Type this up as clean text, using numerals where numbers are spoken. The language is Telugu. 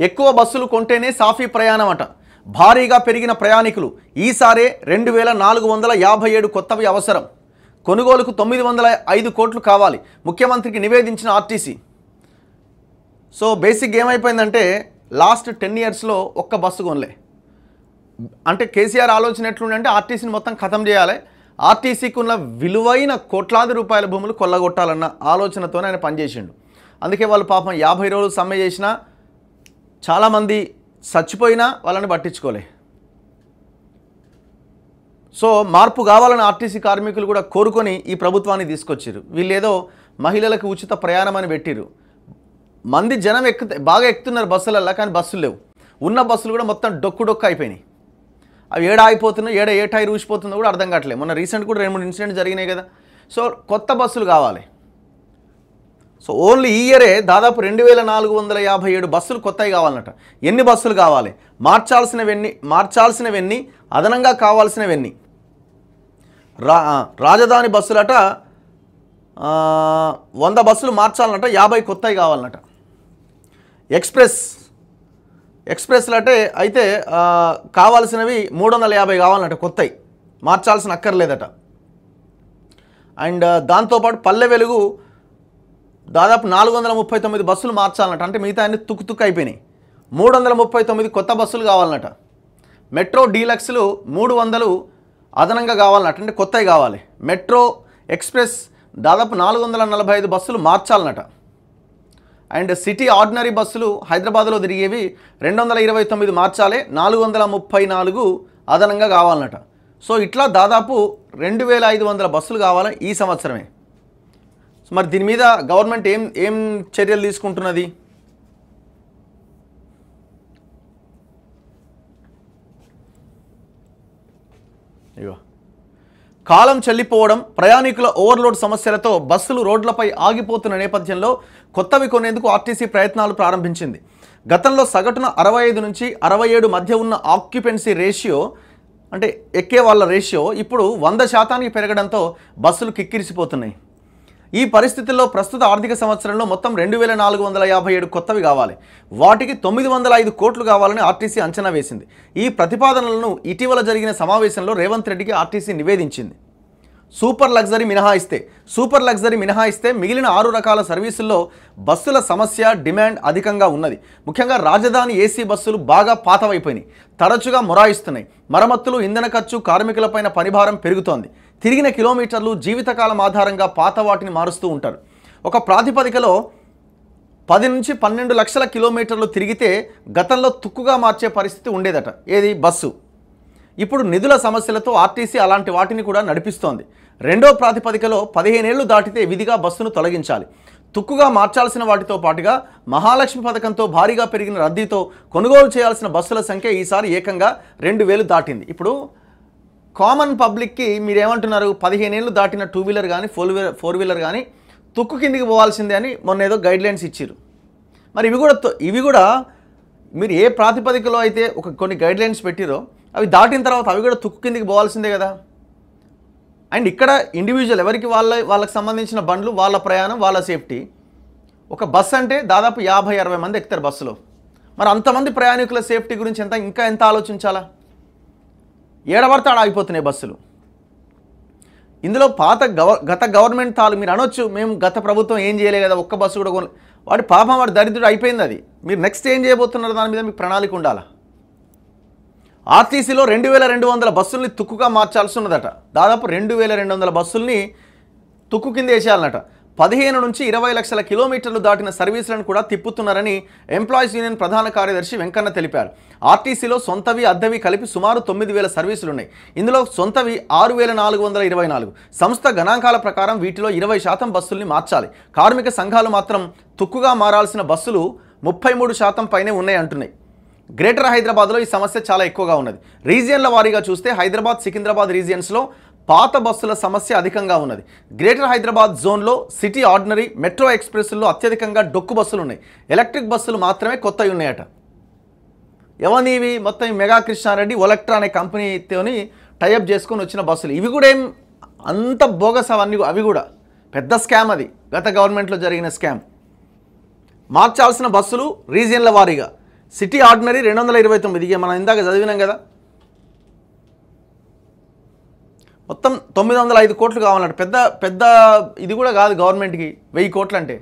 ఎక్కువ బస్సులు కొంటేనే సాఫీ ప్రయాణం అట. భారీగా పెరిగిన ప్రయాణికులు. ఈసారే 2457 కొత్తవి అవసరం. కొనుగోలుకు 905 కోట్లు కావాలి. ముఖ్యమంత్రికి నివేదించిన ఆర్టీసీ. సో బేసిక్ ఏమైపోయిందంటే లాస్ట్ 10 ఇయర్స్లో ఒక్క బస్సు కొనలే. అంటే కేసీఆర్ ఆలోచన ఎట్లుందంటే ఆర్టీసీని మొత్తం ఖతం చేయాలి, ఆర్టీసీకి ఉన్న విలువైన కోట్లాది రూపాయల భూములు కొల్లగొట్టాలన్న ఆలోచనతోనే ఆయన పనిచేసిండు. అందుకే వాళ్ళు పాపం 50 రోజులు సమ్మె చేసినా, చాలామంది చచ్చిపోయినా వాళ్ళని పట్టించుకోలే. సో మార్పు కావాలని ఆర్టీసీ కార్మికులు కూడా కోరుకొని ఈ ప్రభుత్వాన్ని తీసుకొచ్చారు. వీళ్ళు ఏదో మహిళలకు ఉచిత ప్రయాణం అని పెట్టిరు. మంది జనం బాగా ఎక్కుతున్నారు బస్సులల్లో, కానీ బస్సులు లేవు. ఉన్న బస్సులు కూడా మొత్తం డొక్కు అయిపోయినాయి. అవి ఏడ ఆగిపోతున్నాయి, ఏ టైర్ ఊసిపోతుందో కూడా అర్థం కావట్లేదు. మొన్న రీసెంట్ కూడా 2-3 ఇన్సిడెంట్స్ జరిగినాయి కదా. సో కొత్త బస్సులు కావాలి. సో ఓన్లీ ఈ ఇయరే దాదాపు 2457 బస్సులు కొత్తవి కావాలన్నట. ఎన్ని బస్సులు కావాలి, మార్చాల్సినవన్నీ, అదనంగా కావాల్సినవన్నీ. రాజధాని బస్సులట 100 బస్సులు మార్చాలన్నట, 50 కొత్తవి కావాలన్నట. ఎక్స్ప్రెస్లు అయితే కావాల్సినవి 350 కావాలన్నట, కొత్తవి మార్చాల్సిన అక్కర్లేదట. అండ్ దాంతోపాటు పల్లె వెలుగు దాదాపు 439 బస్సులు మార్చాలన్నట. అంటే మిగతా అన్ని తుక్కు అయిపోయినాయి. 339 కొత్త బస్సులు కావాలన్నట. మెట్రో డీలక్స్లు 300 అదనంగా కావాలన్నట, అంటే కొత్తవి కావాలి. మెట్రో ఎక్స్ప్రెస్ దాదాపు 445 బస్సులు మార్చాలన్నట. అండ్ సిటీ ఆర్డినరీ బస్సులు హైదరాబాద్లో తిరిగేవి 229 మార్చాలి, 434 అదనంగా కావాలన్నట. సో ఇట్లా దాదాపు 2500 బస్సులు కావాలి ఈ సంవత్సరమే. మరి దీని మీద గవర్నమెంట్ ఏం చర్యలు తీసుకుంటున్నది? ఇగో కాలం చెల్లిపోవడం, ప్రయాణికుల ఓవర్లోడ్ సమస్యలతో బస్సులు రోడ్లపై ఆగిపోతున్న నేపథ్యంలో కొత్తవి కొనేందుకు ఆర్టీసీ ప్రయత్నాలు ప్రారంభించింది. గతంలో సగటున 65 నుంచి 67 మధ్య ఉన్న ఆక్యుపెన్సీ రేషియో, అంటే ఎక్కే వాళ్ళ రేషియో ఇప్పుడు 100% పెరగడంతో బస్సులు కిక్కిరిసిపోతున్నాయి. ఈ పరిస్థితుల్లో ప్రస్తుత ఆర్థిక సంవత్సరంలో మొత్తం 2457 కొత్తవి కావాలి. వాటికి 905 కోట్లు కావాలని ఆర్టీసీ అంచనా వేసింది. ఈ ప్రతిపాదనలను ఇటీవల జరిగిన సమావేశంలో రేవంత్ రెడ్డికి ఆర్టీసీ నివేదించింది. సూపర్ లగ్జరీ మినహాయిస్తే మిగిలిన 6 రకాల సర్వీసుల్లో బస్సుల సమస్య, డిమాండ్ అధికంగా ఉన్నది. ముఖ్యంగా రాజధాని ఏసీ బస్సులు బాగా పాతవైపోయినాయి, తరచుగా మొరాయిస్తున్నాయి. మరమ్మతులు, ఇంధన ఖర్చు, కార్మికులపైన పనిభారం పెరుగుతోంది. తిరిగిన కిలోమీటర్లు, జీవితకాలం ఆధారంగా పాత వాటిని మారుస్తూ ఉంటారు. ఒక ప్రాతిపదికలో 10 నుంచి 12 లక్షల కిలోమీటర్లు తిరిగితే గతంలో తుక్కుగా మార్చే పరిస్థితి ఉండేదట. ఏది? బస్సు. ఇప్పుడు నిధుల సమస్యలతో ఆర్టీసీ అలాంటి వాటిని కూడా నడిపిస్తోంది. రెండో ప్రాతిపదికలో 15 ఏళ్లు దాటితే విధిగా బస్సును తొలగించాలి. తుక్కుగా మార్చాల్సిన వాటితో పాటుగా మహాలక్ష్మి పథకంతో భారీగా పెరిగిన రద్దీతో కొనుగోలు చేయాల్సిన బస్సుల సంఖ్య ఈసారి ఏకంగా 2000 దాటింది. ఇప్పుడు కామన్ పబ్లిక్కి మీరేమంటున్నారు? 15 ఏళ్ళు దాటిన 2 వీలర్ కానీ 4 వీలర్ కానీ తుక్కు కిందికి పోవాల్సిందే అని మొన్న ఏదో గైడ్లైన్స్ ఇచ్చారు. మరి ఇవి కూడా మీరు ఏ ప్రాతిపదికలో అయితే కొన్ని గైడ్లైన్స్ పెట్టిరో అవి దాటిన తర్వాత అవి కూడా తుక్కు కిందికి పోవాల్సిందే కదా. అండ్ ఇక్కడ ఇండివిజువల్ ఎవరికి వాళ్ళకి సంబంధించిన బండ్లు, వాళ్ళ ప్రయాణం, వాళ్ళ సేఫ్టీ. ఒక బస్సు అంటే దాదాపు 50-60 మంది ఎక్కుతారు బస్సులో. మరి అంతమంది ప్రయాణికుల సేఫ్టీ గురించి ఇంకా ఎంత ఆలోచించాలా? ఏడబడితే ఆడ ఆగిపోతున్నాయి బస్సులు. ఇందులో గత గవర్నమెంట్ మీరు అనొచ్చు, మేము గత ప్రభుత్వం ఏం చేయలే కదా, ఒక్క బస్సు కూడా వాడి పాపం, వాడి దరిద్రుడు అయిపోయింది. అది మీరు నెక్స్ట్ ఏం చేయబోతున్నారు దాని మీద మీకు ప్రణాళిక ఉండాలా. ఆర్టీసీలో 2200 బస్సుల్ని తుక్కుగా మార్చాల్సి ఉన్నదట. దాదాపు 2200 బస్సుల్ని తుక్కు కింద వేసేయాలన్నట. 15 నుంచి 20 లక్షల కిలోమీటర్లు దాటిన సర్వీసులను కూడా తిప్పుతున్నారని ఎంప్లాయీస్ యూనియన్ ప్రధాన కార్యదర్శి వెంకన్న తెలిపారు. ఆర్టీసీలో సొంతవి, అద్దెవి కలిపి సుమారు 9000 సర్వీసులున్నాయి. ఇందులో సొంతవి 6424. సంస్థ గణాంకాల ప్రకారం వీటిలో 20% బస్సుల్ని మార్చాలి. కార్మిక సంఘాలు మాత్రం తుక్కుగా మారాల్సిన బస్సులు 33% పైనే ఉన్నాయి అంటున్నాయి. గ్రేటర్ హైదరాబాద్లో ఈ సమస్య చాలా ఎక్కువగా ఉన్నది. రీజియన్ల వారీగా చూస్తే హైదరాబాద్, సికింద్రాబాద్ రీజియన్స్లో పాత బస్సుల సమస్య అధికంగా ఉన్నది. గ్రేటర్ హైదరాబాద్ జోన్లో సిటీ ఆర్డినరీ, మెట్రో ఎక్స్ప్రెస్ల్లో అత్యధికంగా డొక్కు బస్సులు ఉన్నాయి. ఎలక్ట్రిక్ బస్సులు మాత్రమే కొత్తవి ఉన్నాయట. ఎవనివి? మొత్తం మెగా కృష్ణారెడ్డి ఒలెక్ట్రా అనే కంపెనీతోని టైఅప్ చేసుకొని వచ్చిన బస్సులు. ఇవి కూడా ఏం అంత బోగస్ అవి కూడా పెద్ద స్కామ్. అది గత గవర్నమెంట్లో జరిగిన స్కామ్. మార్చాల్సిన బస్సులు రీజియన్ల వారీగా సిటీ ఆర్డినరీ 229, ఇక మనం ఇందాక చదివినాం కదా. మొత్తం 905 కోట్లు కావాలంట. పెద్ద పెద్ద ఇది కూడా కాదు గవర్నమెంట్కి 1000 కోట్లు అంటే.